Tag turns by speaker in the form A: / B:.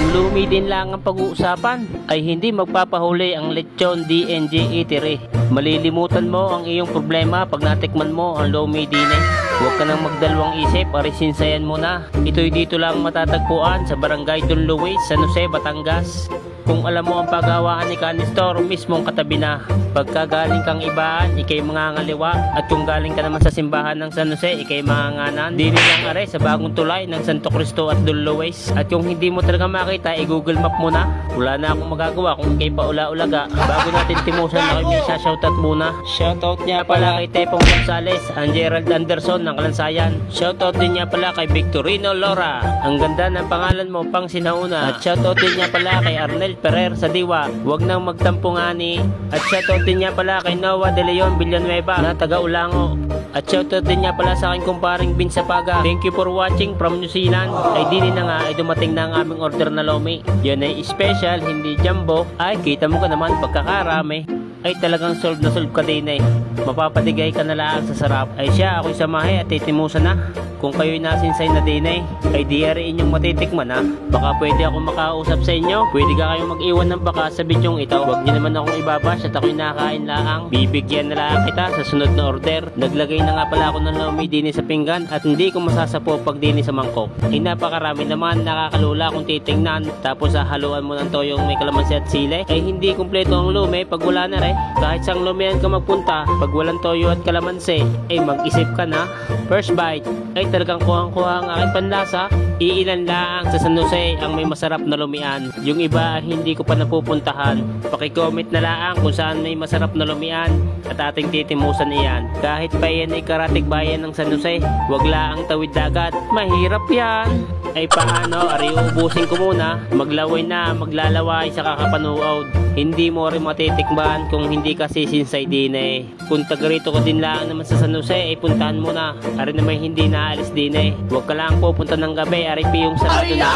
A: Kung lumi din lang ang pag-uusapan, ay hindi magpapahuli ang lechon DNJ Eatery. Malilimutan mo ang iyong problema pag natikman mo ang lumi din eh. Huwag ka nang magdalawang isip, arisinsayan mo na. Ito'y dito lang matatagpuan sa Barangay Don Luis, San Jose, Batangas. Kung alam mo ang paghawaan ni Canistor, mismong katabi na. Pagka galing kang ibaan, ikay mangangaliwa. At kung galing ka naman sa simbahan ng San Jose, ikay manganganan. Dini lang are sa bagong tulay ng Santo Cristo at Don Luis. At kung hindi mo talaga makita, i-google map mo na. Wala na akong magagawa kung ikay pa ula-ulaga. Bago natin timusan na may shoutout muna. Shoutout niya pala kay Tepong Gonzales, ang Gerald Anderson ng Kalansayan. Shoutout din niya pala kay Victorino Lora. Ang ganda ng pangalan mo, pang sinauna. At shoutout din niya pala kay Arnel Ferrer sa Diwa, huwag nang magtampo nga ni. At shoutout din niya pala kay Noah De Leon Villanueva na taga Ulango. At shoutout din niya pala sa aking kumparing Vince Sapaga. Thank you for watching from New Zealand. Ay dini na nga ay dumating na ang aming order na lomi. Yan ay special, hindi jumbo. Ay kita mo ka naman pagkakarami. Ay talagang solve na solve ka din eh. Mapapatigay ka na lang sa sarap. Ay siya ako'y samahe at titimusan na. Kung kayo'y nasinsay na din eh, ay diari inyong matitikman na. Baka pwede ako makausap sa inyo. Pwede ka kayong mag-iwan ng baka sa bidyong ito. Huwag niyo naman akong ibabash at ako'y nakain laang. Bibigyan na lang kita sa sunod na order. Naglagay na nga pala ako ng lomi dini sa pinggan at hindi ko masasapo pag dini sa mangkok. Ay napakarami naman, nakakalula kung titingnan. Tapos haluan mo ng toyong may kalamansi at sile. Ay hindi kumpleto ang lumi pag wala na rin. Kahit sang lumian ka magpunta, pag walang toyo at kalamansi, ay mag-isip ka na. First bite, ay talagang kuhang-kuha ang aking panlasa. Iilan lang sa San Jose ang may masarap na lumian. Yung iba hindi ko pa napupuntahan. Paki-comment na lang kung saan may masarap na lumian at ating titimusan iyan. Kahit pa yan ay karatig bayan ng San Jose, wag lang tawid dagat. Mahirap yan. Ay paano, ari ubusin ko muna. Maglaway na, maglalaway sa kakapanuod. Hindi mo rin matitikman kung hindi ka sisinsay din eh. Kung tagarito ko din lang naman sa San Jose, ay puntahan mo na. Ari naman hindi naalis din eh. Huwag ka lang pupunta ng gabi, ari piyong sarado na.